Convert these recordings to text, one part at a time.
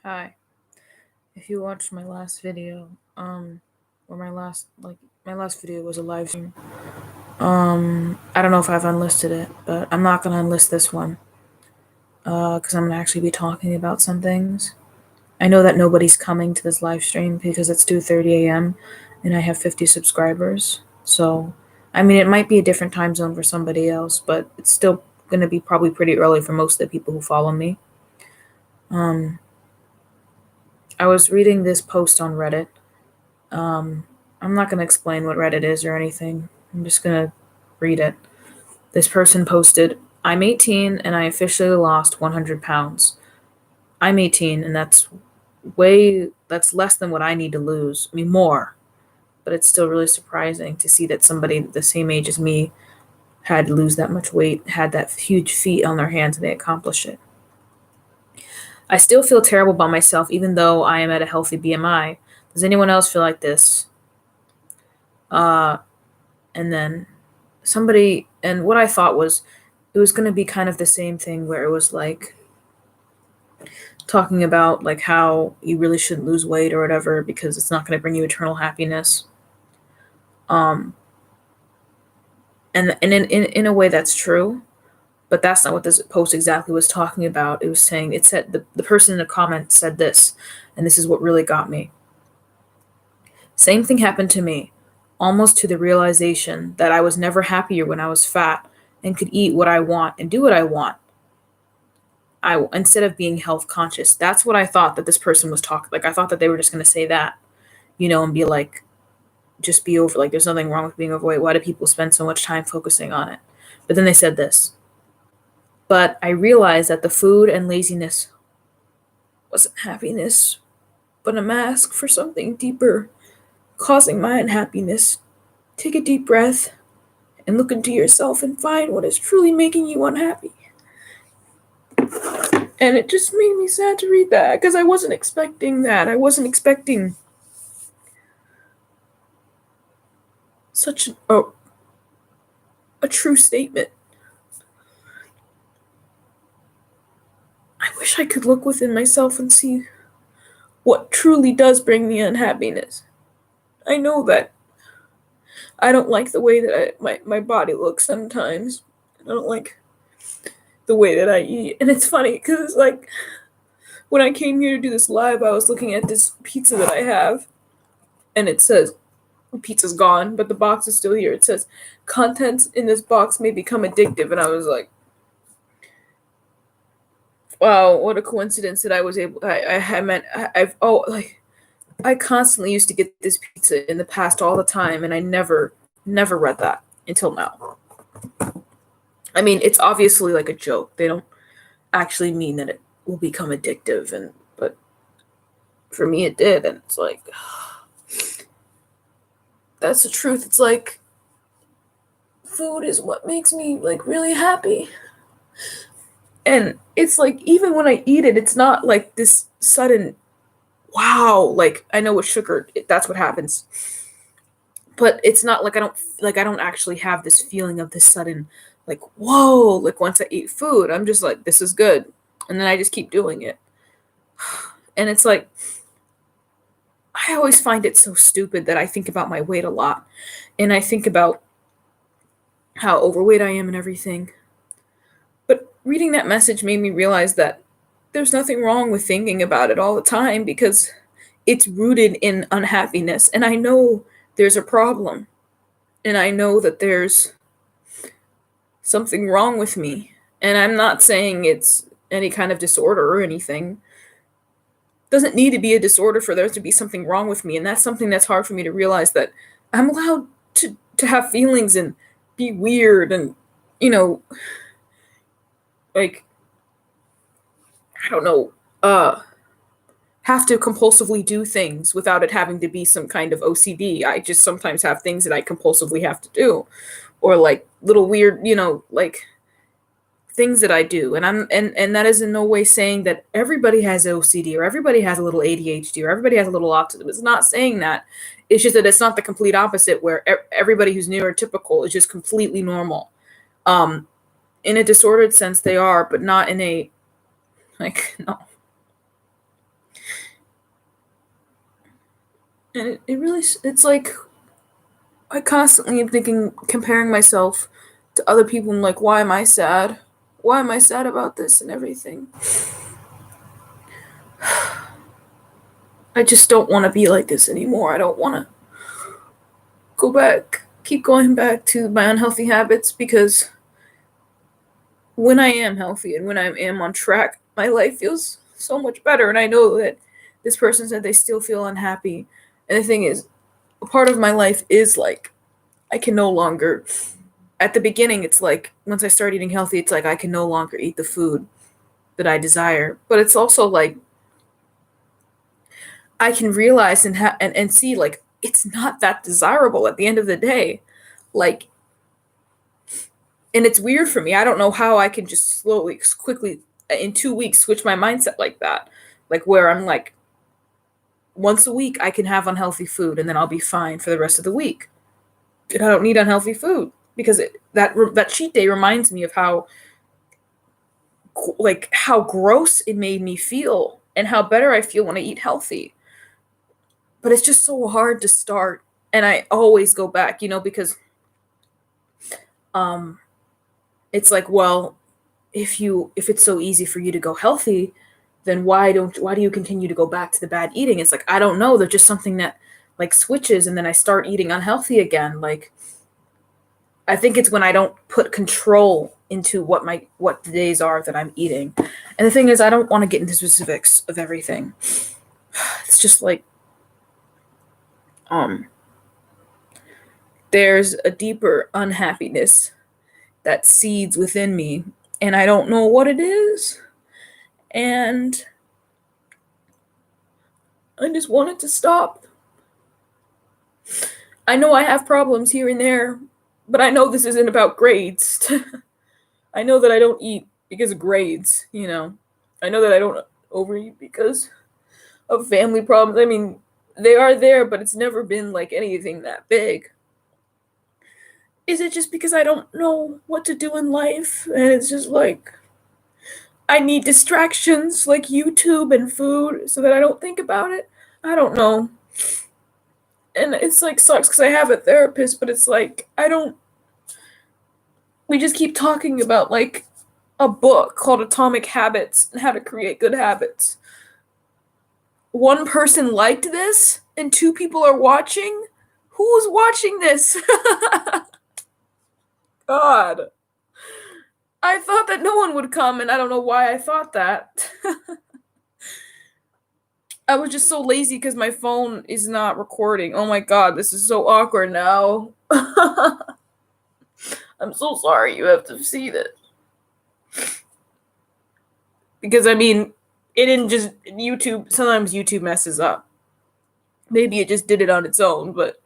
Hi. If you watched my last video, or my last video was a live stream. I don't know if I've unlisted it, but I'm not gonna unlist this one, because I'm gonna actually be talking about some things. I know that nobody's coming to this live stream because it's 2:30 a.m. and I have 50 subscribers. So, I mean, it might be a different time zone for somebody else, but it's still gonna be probably pretty early for most of the people who follow me. I was reading this post on Reddit. I'm not going to explain what Reddit is or anything. I'm just going to read it. This person posted, I'm 18 and I officially lost 100 pounds. I'm 18 and that's less than what I need to lose. I mean, more. But it's still really surprising to see that somebody the same age as me had to lose that much weight, had that huge feat on their hands, and they accomplished it. I still feel terrible about myself even though I am at a healthy BMI. Does anyone else feel like this? And then somebody, and what I thought was it was going to be kind of the same thing where it was like talking about like how you really shouldn't lose weight or whatever because it's not going to bring you eternal happiness. And in a way that's true, but that's not what this post exactly was talking about. It was saying, it said, the person in the comment said this, and this is what really got me. Same thing happened to me, almost to the realization that I was never happier when I was fat and could eat what I want and do what I want. Instead of being health conscious. That's what I thought that this person was talking. Like I thought that they were just going to say that, and be like, just be over. Like there's nothing wrong with being overweight. Why do people spend so much time focusing on it? But then they said this. But I realized that the food and laziness wasn't happiness, but a mask for something deeper, causing my unhappiness. Take a deep breath and look into yourself and find what is truly making you unhappy. And it just made me sad to read that because I wasn't expecting that. I wasn't expecting such a true statement. I wish I could look within myself and see what truly does bring me unhappiness. I know that I don't like the way that my body looks sometimes. I don't like the way that I eat. And it's funny because it's like when I came here to do this live, I was looking at this pizza that I have, and it says, the pizza's gone, but the box is still here. It says, contents in this box may become addictive. And I was like, wow, what a coincidence that I was able, I constantly used to get this pizza in the past all the time, and I never read that until now. I mean, it's obviously like a joke. They don't actually mean that it will become addictive, but for me it did, and it's like, that's the truth. It's like, food is what makes me like really happy. And it's like, even when I eat it, it's not like this sudden wow, like I know with sugar, that's what happens. But it's not like I don't actually have this feeling of this sudden like whoa, like once I eat food, I'm just like, this is good. And then I just keep doing it. And it's like, I always find it so stupid that I think about my weight a lot. And I think about how overweight I am and everything. But reading that message made me realize that there's nothing wrong with thinking about it all the time because it's rooted in unhappiness. And I know there's a problem. And I know that there's something wrong with me. And I'm not saying it's any kind of disorder or anything. It doesn't need to be a disorder for there to be something wrong with me. And that's something that's hard for me to realize, that I'm allowed to have feelings and be weird and, like, I don't know, have to compulsively do things without it having to be some kind of OCD. I just sometimes have things that I compulsively have to do, or like little weird, like things that I do. And that is in no way saying that everybody has OCD or everybody has a little ADHD or everybody has a little autism. It's not saying that. It's just that it's not the complete opposite where everybody who's neurotypical is just completely normal. In a disordered sense they are, but not in a, like, no. And it really, it's like, I constantly am thinking, comparing myself to other people. I'm like, why am I sad? Why am I sad about this and everything? I just don't want to be like this anymore. I don't want to keep going back to my unhealthy habits, because when I am healthy and when I am on track, my life feels so much better. And I know that this person said they still feel unhappy. And the thing is, a part of my life is like, I can no longer, at the beginning, it's like, once I start eating healthy, it's like I can no longer eat the food that I desire. But it's also like, I can realize and see, like, it's not that desirable at the end of the day. Like, and it's weird for me. I don't know how I can just slowly, quickly, in 2 weeks, switch my mindset like that. Like, where I'm like, once a week, I can have unhealthy food and then I'll be fine for the rest of the week. And I don't need unhealthy food, because that cheat day reminds me of how, like, how gross it made me feel and how better I feel when I eat healthy. But it's just so hard to start, and I always go back, because um it's like, well, if it's so easy for you to go healthy, then why do you continue to go back to the bad eating? It's like, I don't know, there's just something that, like, switches, and then I start eating unhealthy again. Like, I think it's when I don't put control into what the days are that I'm eating. And the thing is, I don't want to get into specifics of everything. It's just like, um there's a deeper unhappiness that seeds within me, and I don't know what it is. And I just want it to stop. I know I have problems here and there, but I know this isn't about grades. I know that I don't eat because of grades. I know that I don't overeat because of family problems. I mean, they are there, but it's never been like anything that big. Is it just because I don't know what to do in life? And it's just like, I need distractions like YouTube and food so that I don't think about it? I don't know. And it's like, sucks because I have a therapist, but it's like, I don't. We just keep talking about like a book called Atomic Habits and how to create good habits. One person liked this and 2 people are watching? Who's watching this? God. I thought that no one would come, and I don't know why I thought that. I was just so lazy because my phone is not recording. Oh my god, this is so awkward now. I'm so sorry you have to see this. Because, I mean, it didn't just. YouTube. Sometimes YouTube messes up. Maybe it just did it on its own, but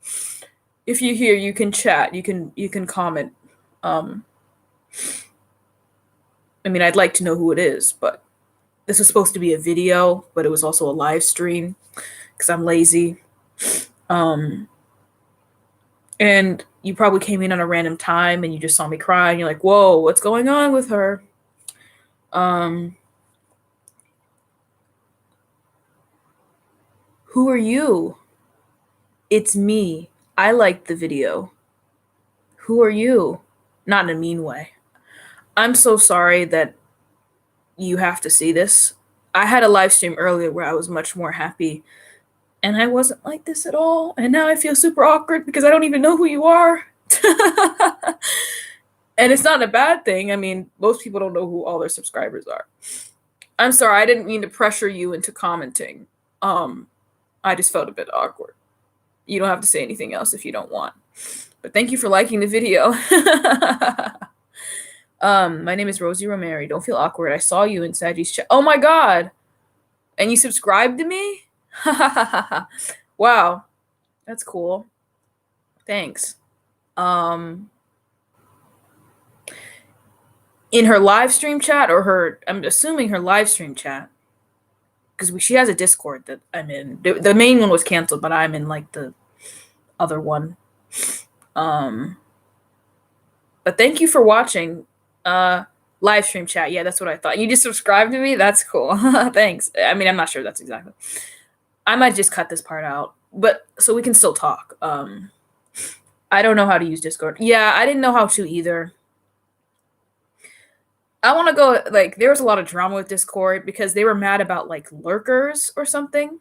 if you hear, you can chat. You can comment. Um, I mean, I'd like to know who it is, but this was supposed to be a video, but it was also a live stream because I'm lazy. Um, and you probably came in on a random time and you just saw me cry and you're like, whoa, what's going on with her? Um, who are you? It's me. I liked the video. Who are you? Not in a mean way. I'm so sorry that you have to see this. I had a live stream earlier where I was much more happy, and I wasn't like this at all. And now I feel super awkward because I don't even know who you are. And it's not a bad thing. I mean, most people don't know who all their subscribers are. I'm sorry, I didn't mean to pressure you into commenting. Um, I just felt a bit awkward. You don't have to say anything else if you don't want. But thank you for liking the video. My name is Rosie Romeri. Don't feel awkward. I saw you in Saji's chat. Oh my god! And you subscribed to me? Wow. That's cool. Thanks. Um in her live stream chat, or I'm assuming her live stream chat, because she has a Discord that I'm in. The main one was canceled, but I'm in like the other one. But thank you for watching. Live stream chat. Yeah, that's what I thought. You just subscribed to me? That's cool. Thanks. I mean, I'm not sure that's exactly. I might just cut this part out. but so we can still talk. I don't know how to use Discord. Yeah, I didn't know how to either. I want to go, like, there was a lot of drama with Discord because they were mad about like lurkers or something.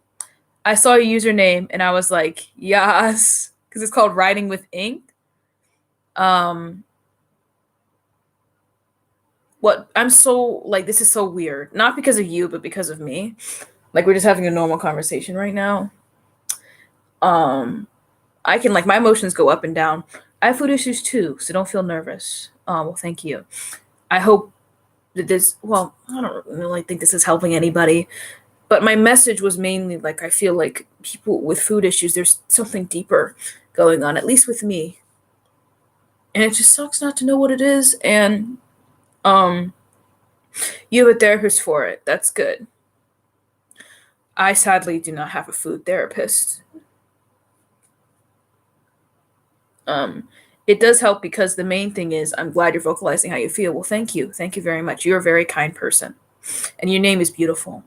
I saw a username and I was like, yes, because it's called Writing with Ink. Um, what I'm so like, this is so weird. Not because of you, but because of me. Like, we're just having a normal conversation right now. Um, I can, like, my emotions go up and down. I have food issues too, so don't feel nervous. Well, thank you. I hope that this, well, I don't really think this is helping anybody, but my message was mainly like, I feel like people with food issues, there's something deeper going on, at least with me. And it just sucks not to know what it is. And um, you have a therapist for it. That's good. I sadly do not have a food therapist. Um, it does help because the main thing is I'm glad you're vocalizing how you feel. Well, thank you. Thank you very much. You're a very kind person. And your name is beautiful.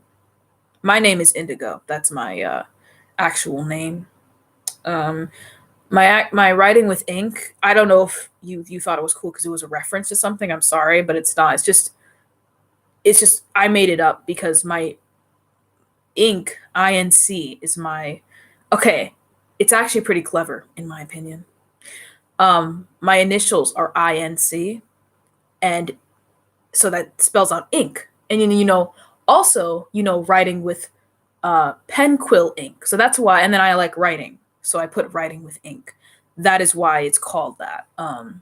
My name is Indigo. That's my actual name. Um, my writing with ink. I don't know if you thought it was cool because it was a reference to something. I'm sorry, but it's not. It's just I made it up because my ink INC is my okay. It's actually pretty clever in my opinion. My initials are INC, and so that spells out ink. And also writing with pen quill ink. So that's why. And then I like writing, so I put writing with ink. That is why it's called that. I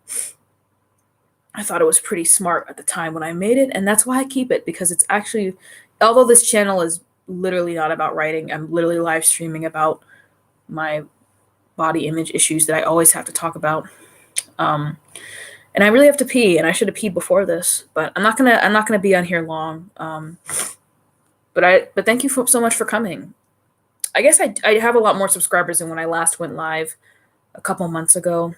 thought it was pretty smart at the time when I made it, and that's why I keep it because it's actually, although this channel is literally not about writing, I'm literally live streaming about my body image issues that I always have to talk about. And I really have to pee, and I should have peed before this, but I'm not gonna be on here long. But thank you so much for coming. I guess I have a lot more subscribers than when I last went live a couple months ago.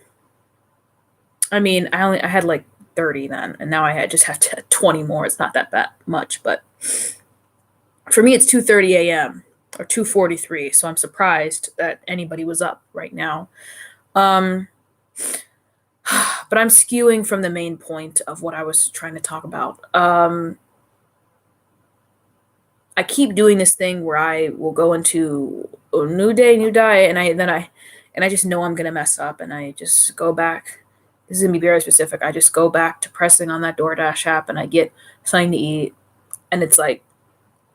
I mean, I had like 30 then, and now just have 20 more. It's not that much, but for me it's 2:30 a.m. or 2:43, so I'm surprised that anybody was up right now. Um, but I'm skewing from the main point of what I was trying to talk about. I keep doing this thing where I will go into a new day, new diet, and I just know I'm gonna mess up, and I just go back. This is gonna be very specific. I just go back to pressing on that DoorDash app, and I get something to eat, and it's like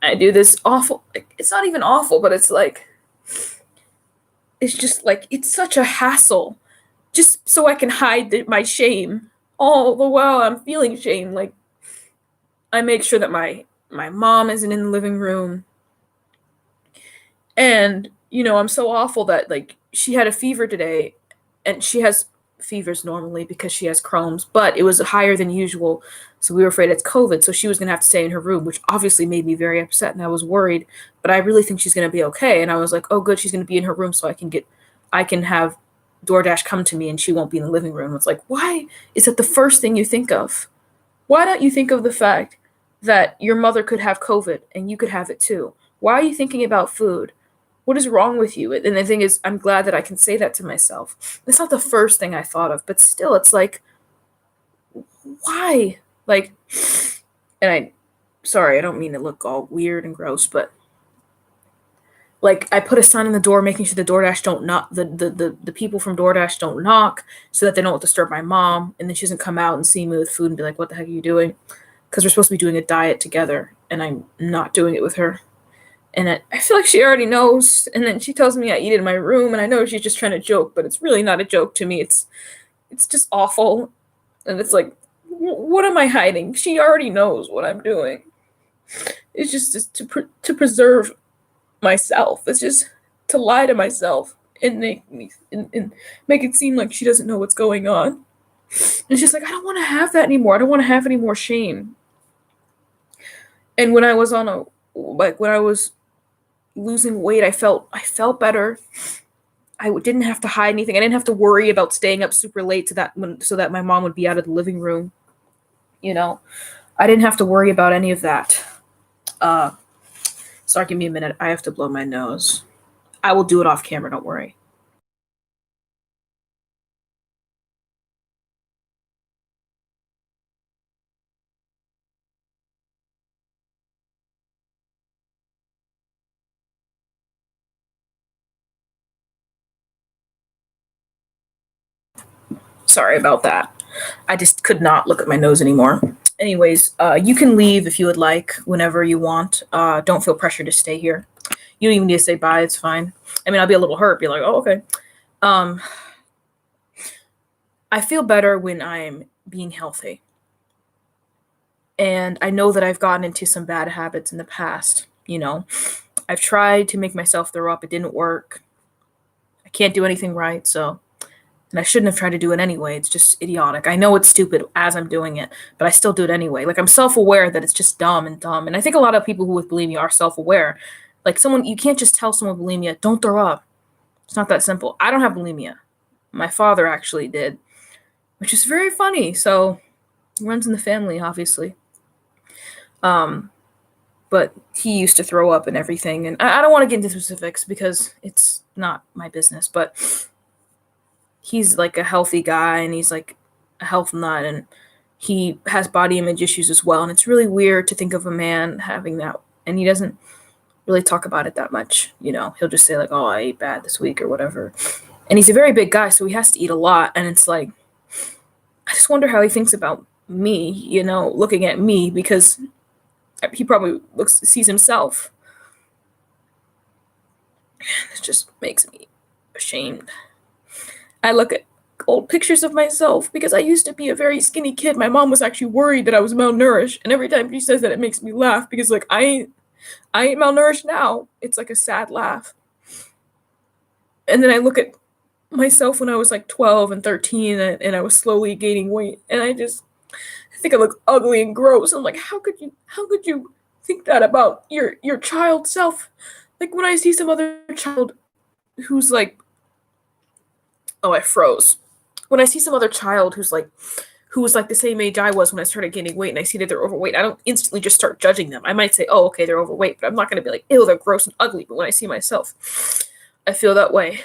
I do this awful. Like, it's not even awful, but it's like it's just like it's such a hassle, just so I can hide my shame. All the while I'm feeling shame, like I make sure that my mom isn't in the living room. And, I'm so awful that like she had a fever today, and she has fevers normally because she has Crohn's, but it was higher than usual. So we were afraid it's COVID. So she was going to have to stay in her room, which obviously made me very upset. And I was worried, but I really think she's going to be okay. And I was like, oh, good. She's going to be in her room so I can have DoorDash come to me and she won't be in the living room. It's like, why is that the first thing you think of? Why don't you think of the fact that your mother could have COVID and you could have it too? Why are you thinking about food? What is wrong with you? And the thing is, I'm glad that I can say that to myself. It's not the first thing I thought of, but still, it's like, why? Like, sorry, I don't mean to look all weird and gross, but like, I put a sign on the door making sure the DoorDash don't knock, the people from DoorDash don't knock so that they don't disturb my mom, and then she doesn't come out and see me with food and be like, what the heck are you doing? Because we're supposed to be doing a diet together, and I'm not doing it with her. And I feel like she already knows. And then she tells me I eat it in my room, and I know she's just trying to joke, but it's really not a joke to me. It's just awful. And it's like, what am I hiding? She already knows what I'm doing. It's just to preserve myself. It's just to lie to myself and make it seem like she doesn't know what's going on. And she's like, I don't want to have that anymore. I don't want to have any more shame. And when I was when I was losing weight, I felt better. I didn't have to hide anything. I didn't have to worry about staying up super late so that my mom would be out of the living room. I didn't have to worry about any of that. Sorry, give me a minute. I have to blow my nose. I will do it off camera, don't worry. Sorry about that. I just could not look at my nose anymore. Anyways, you can leave if you would like whenever you want. Don't feel pressure to stay here. You don't even need to say bye. It's fine. I mean, I'll be a little hurt. Be like, oh, okay. Um, I feel better when I'm being healthy. And I know that I've gotten into some bad habits in the past. I've tried to make myself throw up. It didn't work. I can't do anything right. So, and I shouldn't have tried to do it anyway. It's just idiotic. I know it's stupid as I'm doing it, but I still do it anyway. Like I'm self-aware that it's just dumb and dumb. And I think a lot of people who with bulimia are self-aware. Like you can't just tell someone with bulimia, don't throw up. It's not that simple. I don't have bulimia. My father actually did, which is very funny. So it runs in the family, obviously. But he used to throw up and everything. And I don't want to get into specifics because it's not my business, but he's like a healthy guy and he's like a health nut and he has body image issues as well. And it's really weird to think of a man having that. And he doesn't really talk about it that much. He'll just say like, oh, I ate bad this week or whatever. And he's a very big guy, so he has to eat a lot. And it's like, I just wonder how he thinks about me, looking at me, because he probably sees himself. It just makes me ashamed. I look at old pictures of myself because I used to be a very skinny kid. My mom was actually worried that I was malnourished. And every time she says that, it makes me laugh because like I ain't malnourished now. It's like a sad laugh. And then I look at myself when I was like 12 and 13 and I was slowly gaining weight. And I think I look ugly and gross. I'm like, how could you think that about your child self? Like when I see some other child who's like, oh, I froze. When I see some other child who was like the same age I was when I started gaining weight and I see that they're overweight, I don't instantly just start judging them. I might say, oh, okay, they're overweight, but I'm not going to be like, ew, they're gross and ugly. But when I see myself, I feel that way.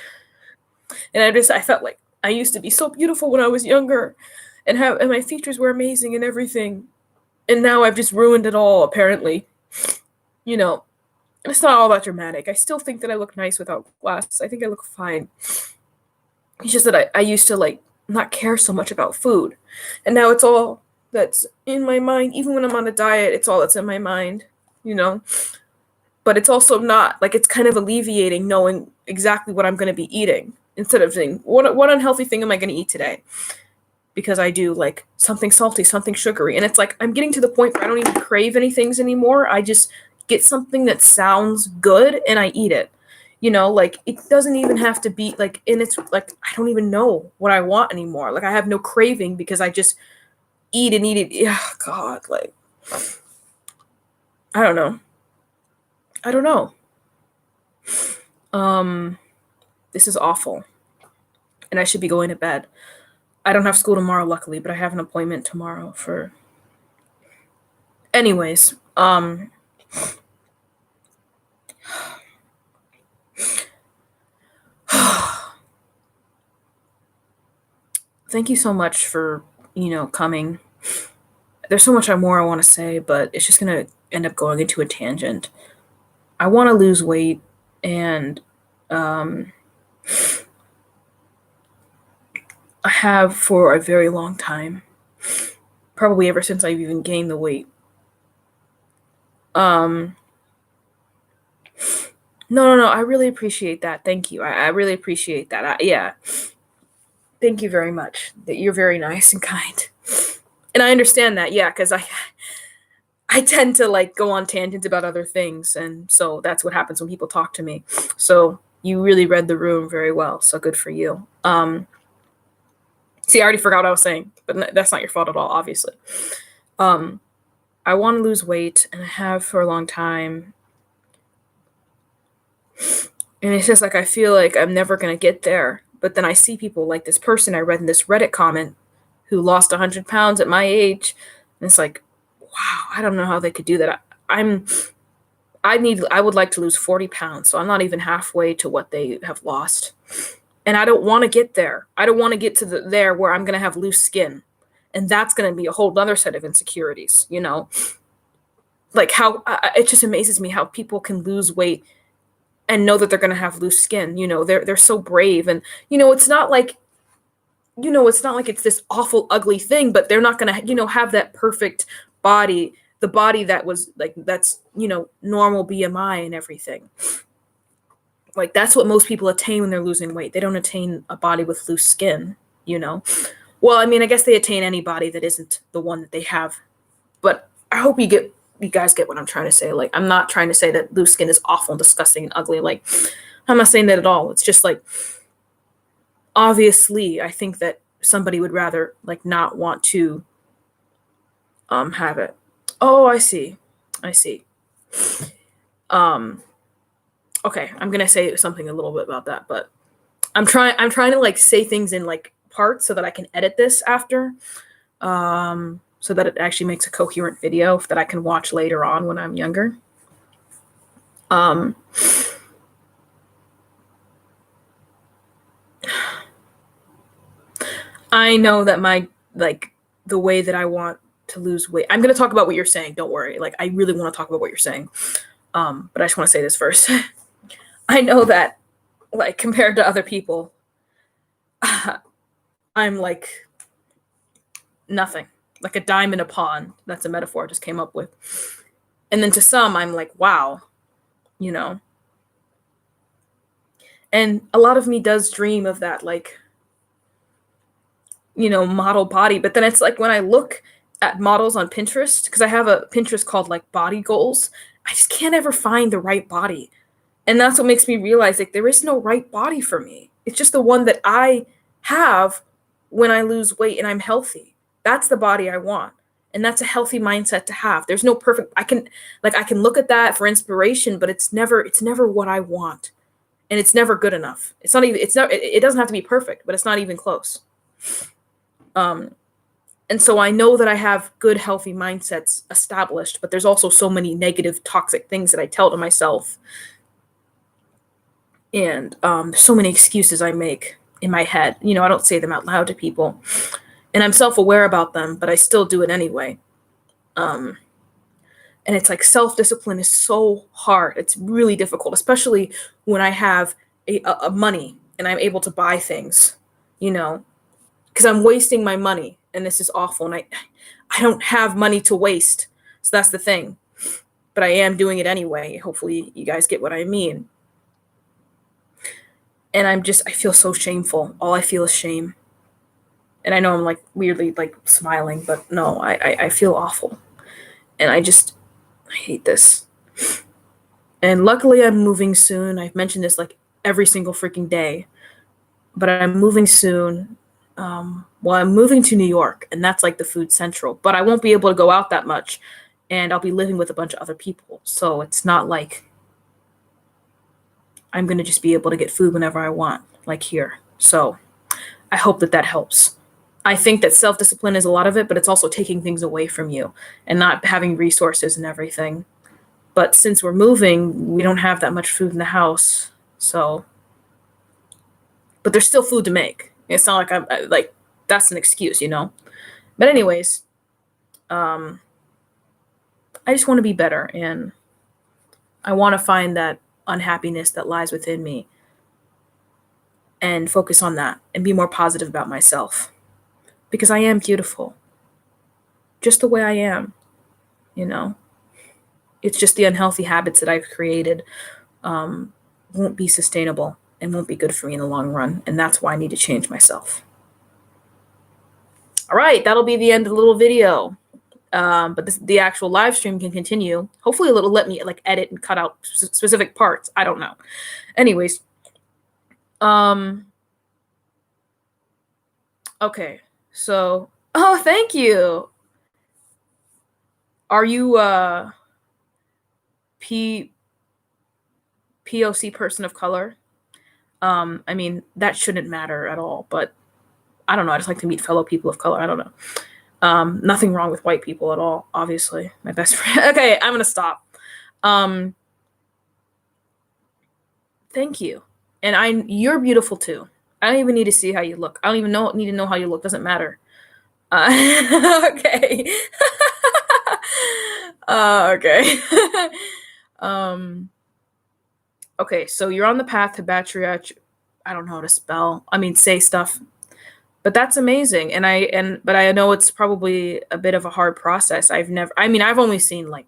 And I felt like I used to be so beautiful when I was younger and my features were amazing and everything. And now I've just ruined it all, apparently. It's not all that dramatic. I still think that I look nice without glasses. I think I look fine. It's just that I used to like not care so much about food. And now it's all that's in my mind. Even when I'm on a diet, it's all that's in my mind, But it's also not. Like it's kind of alleviating knowing exactly what I'm going to be eating instead of saying, what unhealthy thing am I going to eat today? Because I do like something salty, something sugary. And it's like I'm getting to the point where I don't even crave any things anymore. I just get something that sounds good and I eat it. Like it doesn't even have to be like, and it's like, I don't even know what I want anymore. Like I have no craving because I just eat and eat it. Yeah, God, like, I don't know. This is awful. And I should be going to bed. I don't have school tomorrow, luckily, but I have an appointment tomorrow for. Anyways, thank you so much for, coming. There's so much more I want to say, but it's just going to end up going into a tangent. I want to lose weight, and I have for a very long time, probably ever since I've even gained the weight. No, I really appreciate that. Thank you. I really appreciate that. Yeah. Thank you very much. That you're very nice and kind. And I understand that, yeah, because I tend to like go on tangents about other things, and so that's what happens when people talk to me. So you really read the room very well. So good for you. See, I already forgot what I was saying, but that's not your fault at all, obviously. I want to lose weight, and I have for a long time. And it's just like I feel like I'm never going to get there. But then I see people like this person I read in this Reddit comment who lost 100 pounds at my age. And it's like, wow, I don't know how they could do that. I would like to lose 40 pounds, so I'm not even halfway to what they have lost. And I don't want to get there. I don't want to get to there where I'm going to have loose skin. And that's going to be a whole other set of insecurities, you know? Like how it just amazes me how people can lose weight and know that they're going to have loose skin. You know, they're so brave. And, you know, it's not like, it's this awful, ugly thing, but they're not going to, have that perfect body, the body that was like, that's, normal BMI and everything. Like, that's what most people attain when they're losing weight. They don't attain a body with loose skin, you know? Well, I mean, I guess they attain any body that isn't the one that they have. But I hope you guys get what I'm trying to say. Like, I'm not trying to say that loose skin is awful and disgusting and ugly. Like, I'm not saying that at all. It's just like, obviously, I think that somebody would rather like not want to have it. Oh, I see. Okay, I'm gonna say something a little bit about that, but I'm trying to like say things in like parts so that I can edit this after, so that it actually makes a coherent video that I can watch later on when I'm younger. I know that the way that I want to lose weight. I'm gonna talk about what you're saying. Don't worry. Like, I really want to talk about what you're saying. But I just want to say this first. I know that, like, compared to other people, I'm like nothing, like a dime in a pond. That's a metaphor I just came up with. And then to some, I'm like, wow, you know. And a lot of me does dream of that, like, model body. But then it's like when I look at models on Pinterest, because I have a Pinterest called like body goals, I just can't ever find the right body. And that's what makes me realize like there is no right body for me. It's just the one that I have when I lose weight and I'm healthy. That's the body I want. And that's a healthy mindset to have. There's no perfect I can look at that for inspiration, but it's never what I want. And it's never good enough. It doesn't have to be perfect, but it's not even close. And so I know that I have good, healthy mindsets established, but there's also so many negative, toxic things that I tell to myself. And there's so many excuses I make in my head. I don't say them out loud to people. And I'm self-aware about them, but I still do it anyway. And it's like self-discipline is so hard. It's really difficult, especially when I have a money and I'm able to buy things, because I'm wasting my money. And this is awful. And I don't have money to waste. So that's the thing. But I am doing it anyway. Hopefully you guys get what I mean. And I feel so shameful. All I feel is shame. And I know I'm like weirdly like smiling, but no, I feel awful. And I hate this. And luckily I'm moving soon. I've mentioned this like every single freaking day. But I'm moving soon. I'm moving to New York, and that's like the food central, but I won't be able to go out that much, and I'll be living with a bunch of other people. So it's not like I'm going to just be able to get food whenever I want, like here. So I hope that helps. I think that self-discipline is a lot of it, but it's also taking things away from you and not having resources and everything. But since we're moving, we don't have that much food in the house. So, but there's still food to make. It's not like that's an excuse, But anyways, I just want to be better, and I want to find that unhappiness that lies within me and focus on that and be more positive about myself, because I am beautiful just the way I am, It's just the unhealthy habits that I've created won't be sustainable and won't be good for me in the long run. And that's why I need to change myself. All right, that'll be the end of the little video. But the actual live stream can continue. Hopefully it'll let me like edit and cut out specific parts. I don't know. Anyways. Okay. So, oh, thank you. Are you POC person of color? I mean, that shouldn't matter at all, but I don't know. I just like to meet fellow people of color. I don't know. Nothing wrong with white people at all, obviously. My best friend. Okay, I'm going to stop. Thank you. And you're beautiful too. I don't even need to see how you look. I don't even need to know how you look. Doesn't matter. Okay. Okay. um. Okay. So you're on the path to bachelorette. I don't know how to spell. I mean, say stuff. But that's amazing. But I know it's probably a bit of a hard process. I've only seen like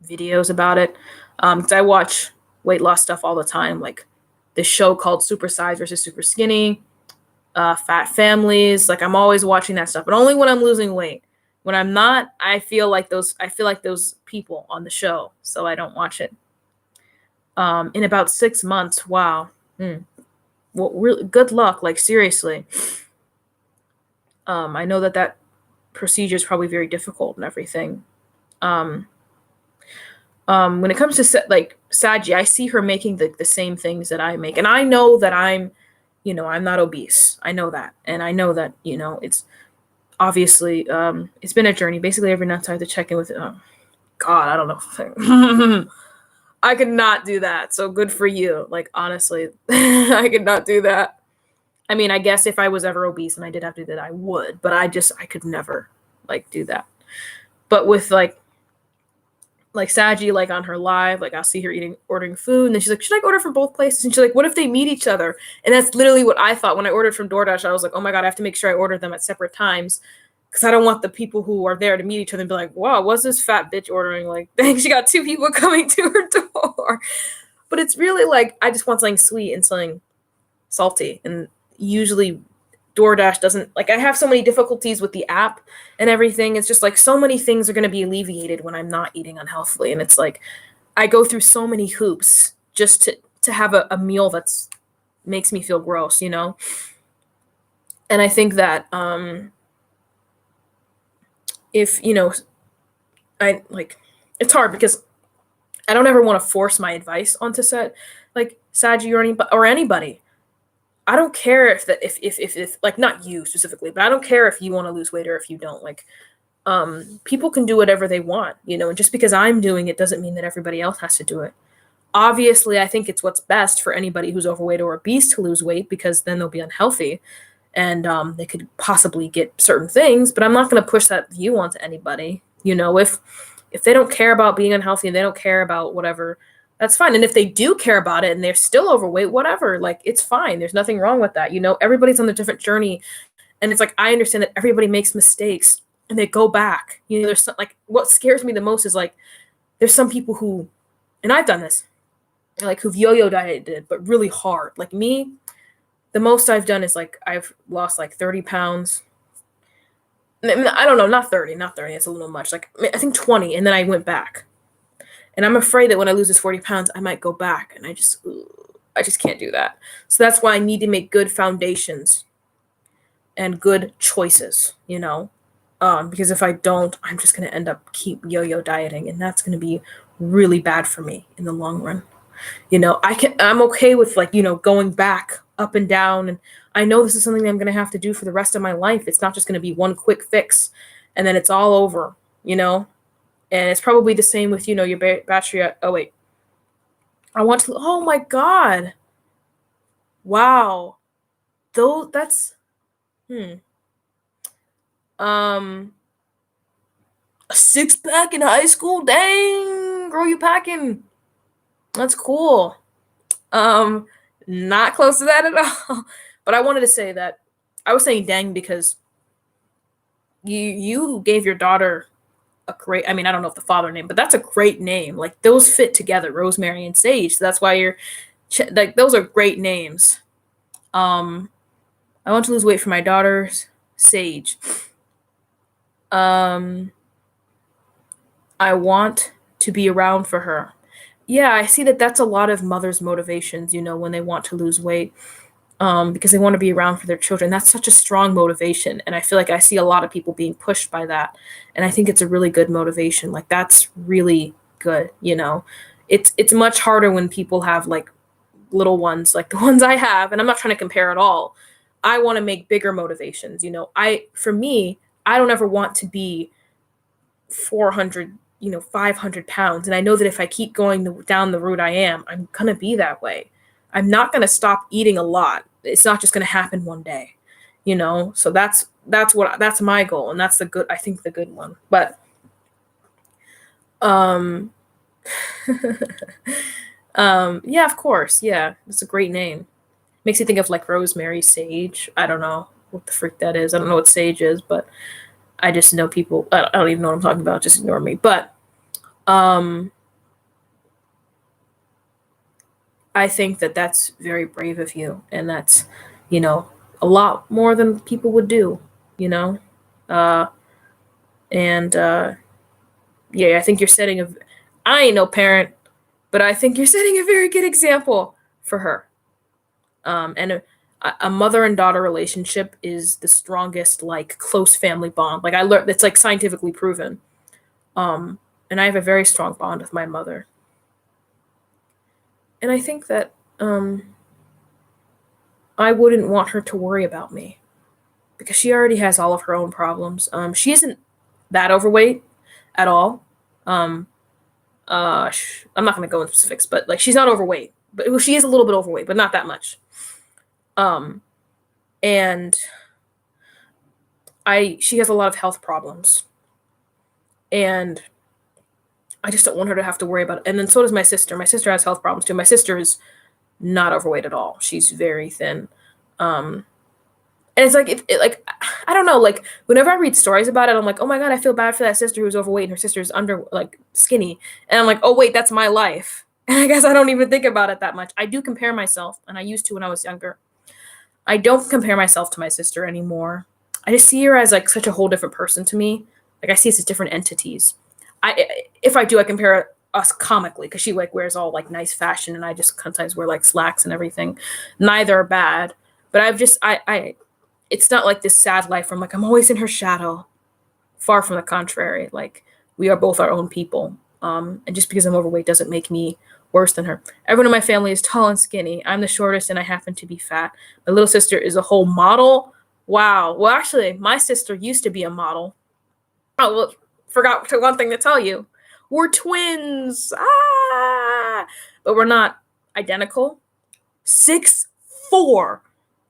videos about it. 'Cause I watch weight loss stuff all the time, like this show called Super Size versus Super Skinny, Fat Families. Like I'm always watching that stuff, but only when I'm losing weight. When I'm not, I feel like those people on the show, so I don't watch it. In about 6 months, wow. Well, really good luck. Like seriously. I know that procedure is probably very difficult and everything. Um, when it comes to like Saji, I see her making the same things that I make, and I know that I'm not obese. I know that, and I know that it's obviously it's been a journey. Basically, every night I have to check in with. God, I don't know. I could not do that. So good for you. Like honestly, I could not do that. I mean, I guess if I was ever obese and I did have to do that, I would, but I could never like do that. But with like Saji, like on her live, like I'll see her ordering food, and then she's like, "Should I order from both places?" And she's like, "What if they meet each other?" And that's literally what I thought when I ordered from DoorDash. I was like, "Oh my god, I have to make sure I order them at separate times." Because I don't want the people who are there to meet each other and be like, "Wow, what's this fat bitch ordering?" Like, dang, she got two people coming to her door. But it's really like I just want something sweet and something salty. And usually DoorDash doesn't like I have so many difficulties with the app and everything. It's just like so many things are going to be alleviated when I'm not eating unhealthily. And it's like I go through so many hoops just to have a meal that's makes me feel gross, you know? And I think that if, I like it's hard because I don't ever want to force my advice onto like Saji or anybody. I don't care if like not you specifically, but I don't care if you want to lose weight or if you don't. Like people can do whatever they want, and just because I'm doing it doesn't mean that everybody else has to do it. Obviously, I think it's what's best for anybody who's overweight or obese to lose weight because then they'll be unhealthy and they could possibly get certain things, but I'm not going to push that view onto anybody. If they don't care about being unhealthy and they don't care about whatever, that's fine. And if they do care about it and they're still overweight, whatever, like it's fine. There's nothing wrong with that. Everybody's on a different journey. And it's like, I understand that everybody makes mistakes and they go back. There's like, what scares me the most is like, there's some people who, and I've done this, like who've yo-yo dieted, but really hard. Like me, the most I've done is like, I've lost like 30 pounds. I don't know, not 30. It's a little much. Like, I think 20. And then I went back. And I'm afraid that when I lose this 40 pounds, I might go back. And I just can't do that. So that's why I need to make good foundations and good choices, because if I don't, I'm just going to end up keep yo-yo dieting. And that's going to be really bad for me in the long run. I'm okay with like, going back up and down. And I know this is something that I'm going to have to do for the rest of my life. It's not just going to be one quick fix and then it's all over, and it's probably the same with, your bachelorette. Oh, wait. Oh my God. Wow. Though that's, a 6-pack in high school? Dang, girl, you packing. That's cool. Not close to that at all. But I wanted to say that I was saying dang because you gave your daughter a great, I don't know if the father name, but that's a great name. Like those fit together, Rosemary and Sage. So that's why you're like those are great names. I want to lose weight for my daughter's Sage. I want to be around for her. Yeah, I see that that's a lot of mothers' motivations, when they want to lose weight, because they want to be around for their children. That's such a strong motivation. And I feel like I see a lot of people being pushed by that. And I think it's a really good motivation. Like that's really good, It's much harder when people have like little ones, like the ones I have, and I'm not trying to compare at all. I want to make bigger motivations, for me, I don't ever want to be 400 500 pounds. And I know that if I keep going down the route I'm going to be that way. I'm not going to stop eating a lot. It's not just going to happen one day, you know? So that's my goal. And that's I think the good one. But, um, yeah, of course. Yeah. It's a great name. Makes you think of like rosemary, sage. I don't know what the freak that is. I don't know what sage is, but I just know people. I don't even know what I'm talking about. Just ignore me. But um, I think that that's very brave of you, and that's, you know, a lot more than people would do. You know, uh, and yeah, I think you're setting a. I ain't no parent, but I think you're setting a very good example for her. And a mother and daughter relationship is the strongest, like, close family bond. Like, I learned, it's like scientifically proven. And I have a very strong bond with my mother. And I think that I wouldn't want her to worry about me because she already has all of her own problems. She isn't that overweight at all. Um, I'm not going to go into specifics, but like she's not overweight, but well, she is a little bit overweight, but not that much. Um, and she has a lot of health problems, and I just don't want her to have to worry about it. And then so does my sister. My sister has health problems too. My sister is not overweight at all. She's very thin. Um, and it's like like I don't know. Like whenever I read stories about it, I'm like, oh my god, I feel bad for that sister who's overweight and her sister's under like skinny. And I'm like, oh wait, that's my life. And I guess I don't even think about it that much. I do compare myself, and I used to when I was younger. I don't compare myself to my sister anymore. I just see her as like such a whole different person to me. Like I see us as different entities. If I do, I compare us comically because she like wears all like nice fashion and I just sometimes wear like slacks and everything. Neither are bad, but I've just I it's not like this sad life where I'm like I'm always in her shadow. Far from the contrary. Like we are both our own people. And just because I'm overweight doesn't make me worse than her. Everyone in my family is tall and skinny. I'm the shortest and I happen to be fat. My little sister is a whole model. Wow. Well, actually, my sister used to be a model. Oh, well, forgot one thing to tell you. We're twins. Ah! But we're not identical. 6'4".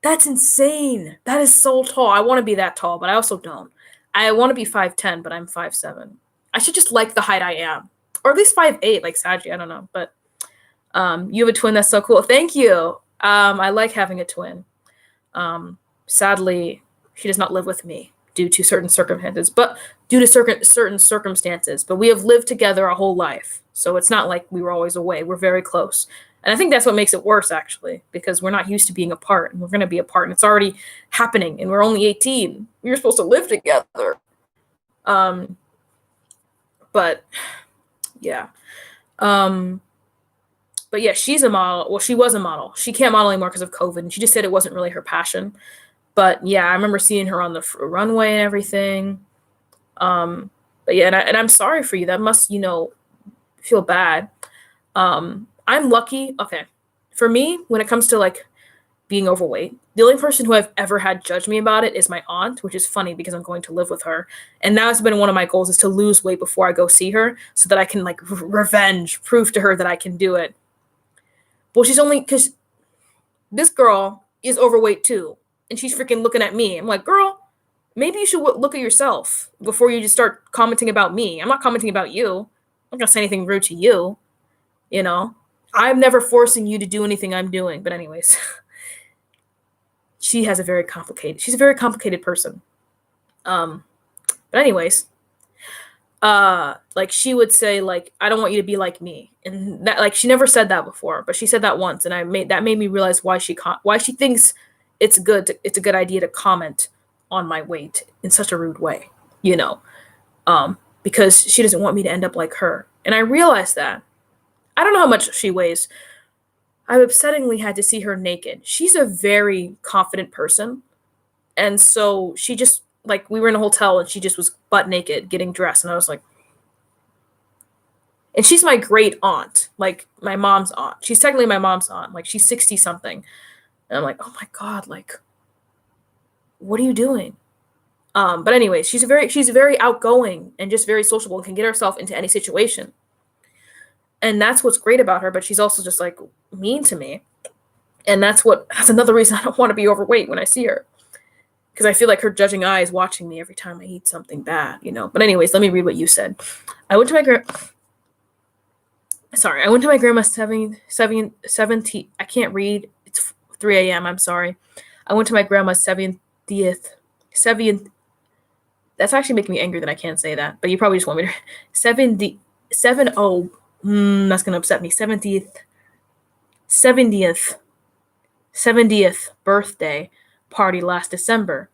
That's insane. That is so tall. I want to be that tall, but I also don't. I want to be 5'10", but I'm 5'7". I should just like the height I am. Or at least 5'8", like Saji. I don't know. But you have a twin. That's so cool. Thank you. I like having a twin. Sadly, she does not live with me due to certain circumstances, but but we have lived together our whole life. So it's not like we were always away. We're very close. And I think that's what makes it worse, actually, because we're not used to being apart, and we're going to be apart, and it's already happening, and we're only 18. We were supposed to live together. But yeah. But yeah, she's a model. Well, she was a model. She can't model anymore because of COVID, and she just said it wasn't really her passion. But yeah, I remember seeing her on the runway and everything. But yeah, and I'm sorry for you. That must, feel bad. I'm lucky. Okay. For me, when it comes to like being overweight, the only person who I've ever had judge me about it is my aunt, which is funny because I'm going to live with her. And that has been one of my goals, is to lose weight before I go see her so that I can like prove to her that I can do it. Well, she's only, because this girl is overweight too. And she's freaking looking at me. I'm like, girl, maybe you should look at yourself before you just start commenting about me. I'm not commenting about you. I'm not going to say anything rude to you. I'm never forcing you to do anything I'm doing. But anyways, she's a very complicated person. But anyways, like she would say like, I don't want you to be like me. And that, like, she never said that before, but she said that once. And that made me realize why she thinks it's a good idea to comment on my weight in such a rude way, because she doesn't want me to end up like her. And I realized that. I don't know how much she weighs. I've upsettingly had to see her naked. She's a very confident person. And so she just, like, we were in a hotel and she just was butt naked getting dressed. And I was like, and she's my great aunt, like my mom's aunt. She's technically my mom's aunt. Like she's 60 something. And I'm like, oh my God, like, what are you doing? But anyways, she's very outgoing and just very sociable and can get herself into any situation. And that's what's great about her, but she's also just like mean to me. And that's another reason I don't want to be overweight when I see her. Because I feel like her judging eye is watching me every time I eat something bad, you know. But anyways, let me read what you said. I went to my grandma's 70. I can't read. It's 3 a.m. I'm sorry. I went to my grandma's 70th. 70th. That's actually making me angry that I can't say that. But you probably just want me to 70. 70. That's gonna upset me. 70th birthday party last December,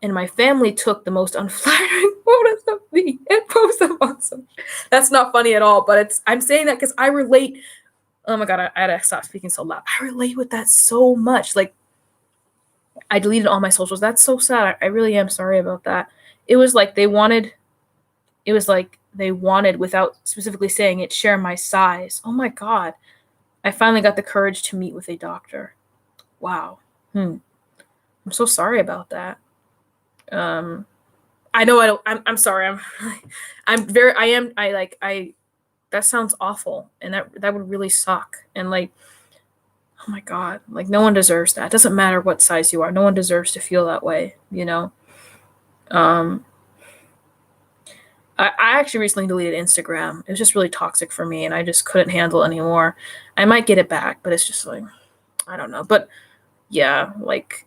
and my family took the most unflattering photos of me and posted them on social. That's not funny at all, but I'm saying that because I relate. Oh my god, I had to stop speaking so loud. I relate with that so much. Like, I deleted all my socials. That's so sad. I really am sorry about that. It was like they wanted, without specifically saying it, share my size. Oh my god. I finally got the courage to meet with a doctor. Wow. I'm so sorry about that. I know I'm sorry. That sounds awful. And that would really suck. And like, oh my god, like no one deserves that. It doesn't matter what size you are. No one deserves to feel that way, you know? I actually recently deleted Instagram. It was just really toxic for me and I just couldn't handle it anymore. I might get it back, but it's just like, I don't know. But yeah, like,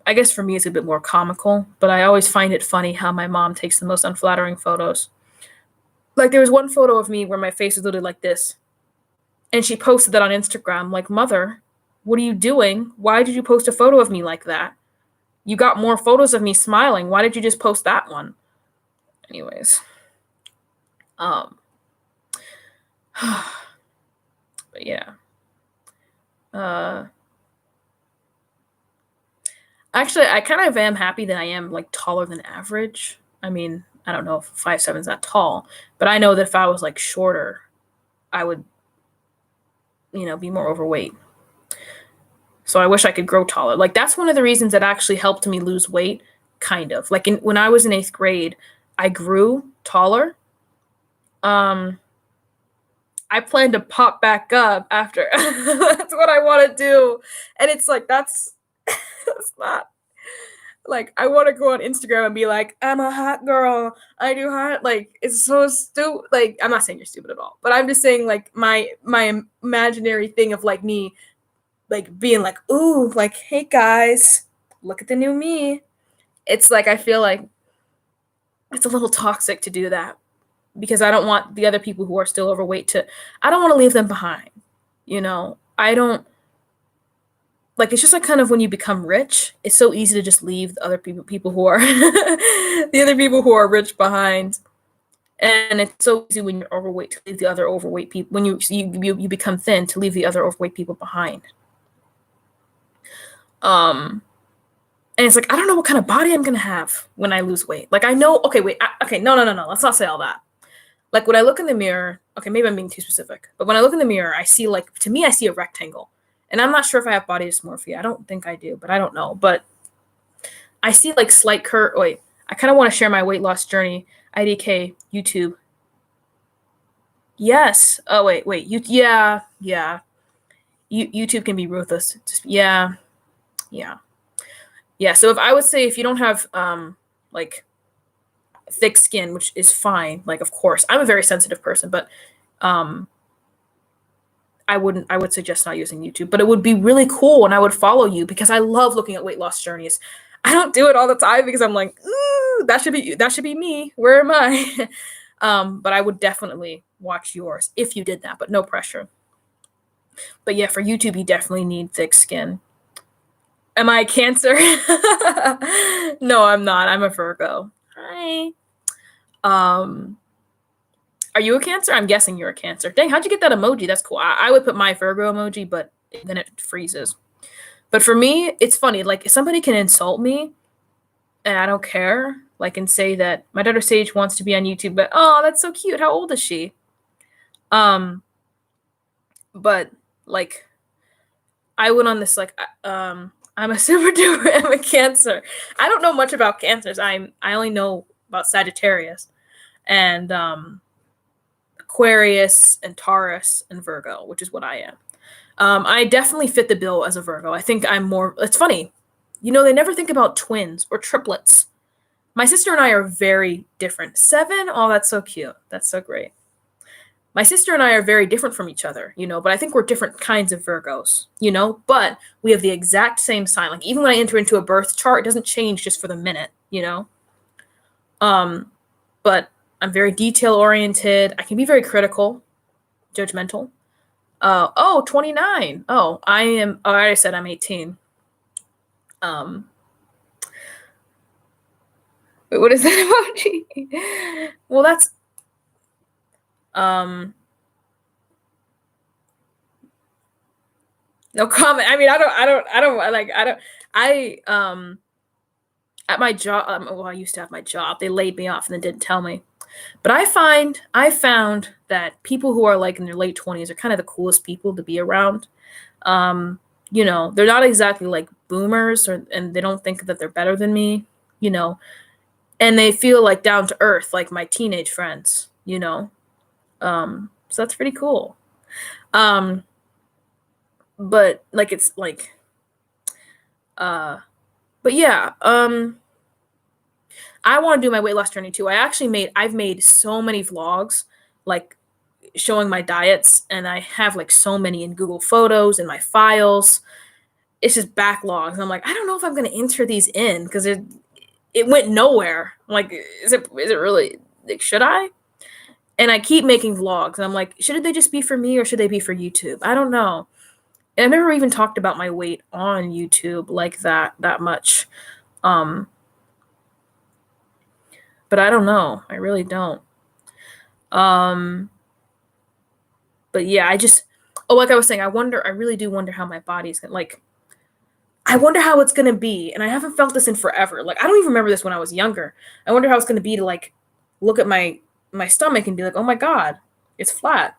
I guess for me it's a bit more comical, but I always find it funny how my mom takes the most unflattering photos. Like, there was one photo of me where my face is literally like this. And she posted that on Instagram, like, Mother, what are you doing? Why did you post a photo of me like that? You got more photos of me smiling. Why did you just post that one? Anyways. But yeah. Actually, I kind of am happy that I am like taller than average. I mean, I don't know if 5'7" is that tall, but I know that if I was like shorter, I would, be more overweight. So I wish I could grow taller. Like, that's one of the reasons that actually helped me lose weight, kind of. Like, when I was in 8th grade, I grew taller. I plan to pop back up after. That's what I want to do. And it's like, that's not like, I want to go on Instagram and be like, I'm a hot girl. I do hot. Like, it's so stupid. Like, I'm not saying you're stupid at all, but I'm just saying, like, my imaginary thing of like me, like being like, ooh, like, hey guys, look at the new me. It's like, I feel like it's a little toxic to do that because I don't want the other people who are still overweight I don't want to leave them behind. I don't, like, it's just like kind of when you become rich, it's so easy to just leave the other people who are the other people who are rich behind. And it's so easy when you're overweight to leave the other overweight people, when you become thin, to leave the other overweight people behind. And it's like, I don't know what kind of body I'm gonna have when I lose weight. Like, I know, okay, wait, no, let's not say all that. Like, when I look in the mirror, okay, maybe I'm being too specific, but when I look in the mirror, I see, like, to me, I see a rectangle. And I'm not sure if I have body dysmorphia. I don't think I do, but I don't know. But I see, like, slight curve. Wait, I kind of want to share my weight loss journey. IDK, YouTube. Yes. Oh, wait. Yeah. YouTube can be ruthless. Yeah. So if I would say, if you don't have, like, thick skin, which is fine, like, of course, I'm a very sensitive person, but I would suggest not using YouTube, but it would be really cool and I would follow you because I love looking at weight loss journeys. I don't do it all the time because I'm like, ooh, that should be me. Where am I? But I would definitely watch yours if you did that, but no pressure. But yeah, for YouTube, you definitely need thick skin. Am I a Cancer? No, I'm not. I'm a Virgo. Hi. Are you a Cancer? I'm guessing you're a Cancer. Dang, how'd you get that emoji? That's cool. I would put my Virgo emoji, but then it freezes. But for me, it's funny. Like, if somebody can insult me and I don't care, like, and say that my daughter Sage wants to be on YouTube, but oh, that's so cute. How old is she? But like, I went on this, like, I'm a super duper, I'm a Cancer. I don't know much about Cancers. I only know about Sagittarius and Aquarius and Taurus and Virgo, which is what I am. I definitely fit the bill as a Virgo. I think I'm more. It's funny, they never think about twins or triplets. My sister and I are very different. 7? Oh, that's so cute. That's so great. My sister and I are very different from each other, but I think we're different kinds of Virgos, but we have the exact same sign. Like, even when I enter into a birth chart, it doesn't change just for the minute. But I'm very detail oriented. I can be very critical, judgmental. 29. Oh, I already said I'm 18. Wait, what is that emoji? Well, that's no comment. I mean, at my job, well, I used to have my job. They laid me off and then didn't tell me. But I found that people who are like in their late 20s are kind of the coolest people to be around. They're not exactly like boomers, and they don't think that they're better than me, and they feel like down to earth, like my teenage friends, so that's pretty cool. But like, it's like, but yeah, I want to do my weight loss journey too. I've made so many vlogs, like showing my diets, and I have like so many in Google Photos in my files. It's just backlogs. I'm like, I don't know if I'm going to enter these in because it went nowhere. I'm like, is it really, like, should I? And I keep making vlogs, and I'm like, should they just be for me or should they be for YouTube? I don't know. And I've never even talked about my weight on YouTube like that much. But I don't know. I really don't. But yeah, like I was saying, I really do wonder how my body's gonna, like, I wonder how it's gonna be. And I haven't felt this in forever. Like, I don't even remember this when I was younger. I wonder how it's gonna be to like look at my stomach and be like, oh my God, it's flat.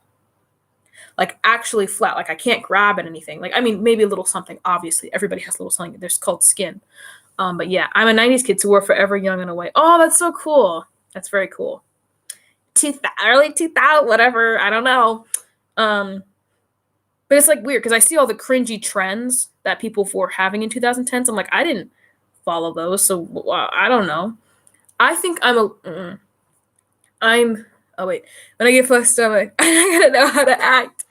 Like, actually flat. Like, I can't grab at anything. Like, I mean, maybe a little something. Obviously, everybody has a little something. There's called skin. But yeah, I'm a 90s kid, so we're forever young in a way. Oh, that's so cool. That's very cool. Early 2000, whatever. I don't know. But it's like weird because I see all the cringy trends that people were having in 2010s. I'm like, I didn't follow those, so I don't know. I think oh wait, when I get flushed stomach, I gotta know how to act.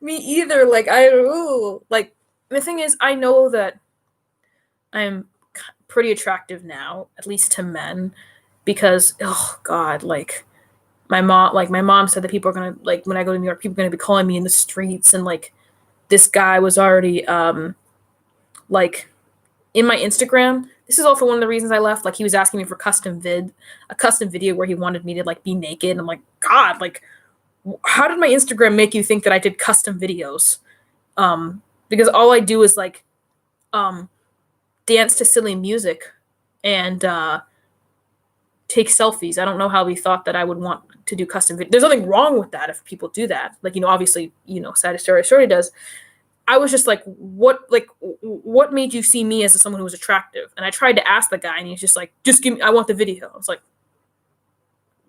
Me either. Like, like, the thing is, I know that I'm pretty attractive now, at least to men, because, oh God, like, my mom said that people are gonna, like, when I go to New York, people are gonna be calling me in the streets, and like, this guy was already like, in my Instagram. This is also one of the reasons I left. Like, he was asking me for a custom video where he wanted me to like be naked. And I'm like, God, like, how did my Instagram make you think that I did custom videos? Because all I do is like dance to silly music and take selfies. I don't know how he thought that I would want to do custom videos. There's nothing wrong with that if people do that. Like, obviously, Sagittarius does. I was just like, what made you see me as someone who was attractive? And I tried to ask the guy, and he's just like, just give me, I want the video. I was like,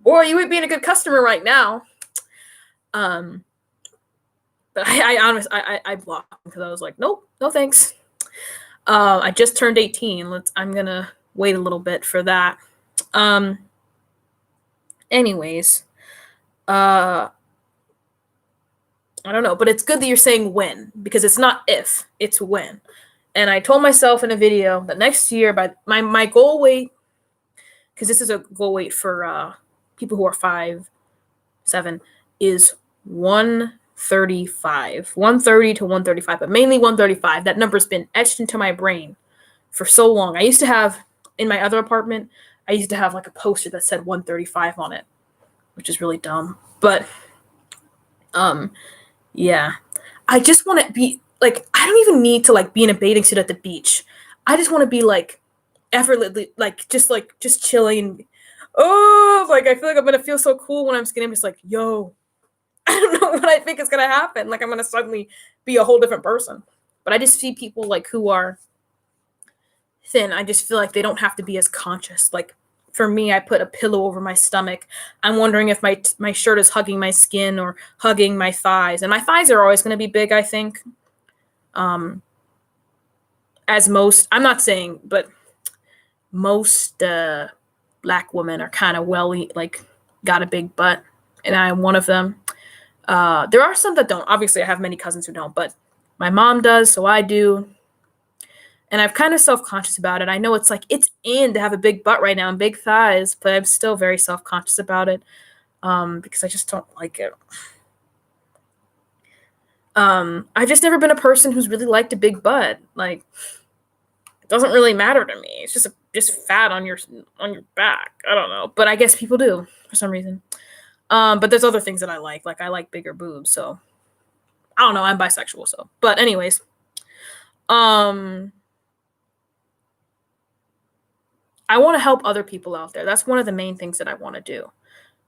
boy, you ain't being a good customer right now. But I honestly, I blocked him because I was like, nope, no thanks. I just turned 18. I'm gonna wait a little bit for that. Anyways, I don't know, but it's good that you're saying when, because it's not if, it's when. And I told myself in a video that next year, by my goal weight, because this is a goal weight for people who are 5'7", is 135, 130 to 135, but mainly 135. That number's been etched into my brain for so long. I used to have, in my other apartment, I used to have like a poster that said 135 on it, which is really dumb. But yeah, I just want to be like, I don't even need to like be in a bathing suit at the beach. I just want to be like effortlessly, like just chilling. Oh, like, I feel like I'm gonna feel so cool when I'm skinny. I'm just like, yo, I don't know what I think is gonna happen. Like, I'm gonna suddenly be a whole different person. But I just see people like who are thin. I just feel like they don't have to be as conscious. Like, for me, I put a pillow over my stomach. I'm wondering if my shirt is hugging my skin or hugging my thighs. And my thighs are always going to be big, I think. Um, as most, I'm not saying, but most black women are kind of like got a big butt, and I'm one of them. There are some that don't. Obviously, I have many cousins who don't, but my mom does, so I do. And I'm kind of self conscious about it. I know it's like it's in to have a big butt right now and big thighs, but I'm still very self conscious about it because I just don't like it. I've just never been a person who's really liked a big butt. Like, it doesn't really matter to me. It's just fat on your back. I don't know, but I guess people do for some reason. But there's other things that I like. Like I like bigger boobs, so I don't know. I'm bisexual, so. But anyways, um, I want to help other people out there. That's one of the main things that I want to do.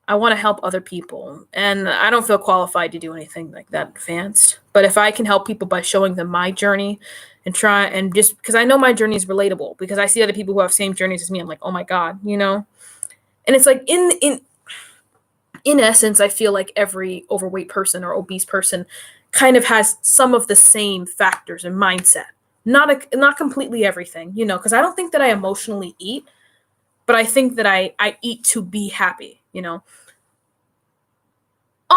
I want to help other people, and I don't feel qualified to do anything like that advanced. But if I can help people by showing them my journey and try and just because I know my journey is relatable because I see other people who have same journeys as me, I'm like, oh my god, you know. And it's like in essence, I feel like every overweight person or obese person kind of has some of the same factors and mindset. Not completely everything, you know, because I don't think that I emotionally eat, but I think that I eat to be happy, you know.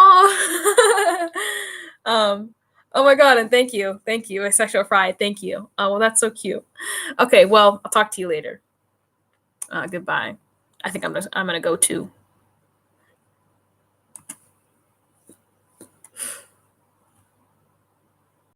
Oh, oh my god, and thank you, sexual fried, thank you. Oh well, that's so cute. Okay, well, I'll talk to you later. Goodbye. I think I'm gonna go too.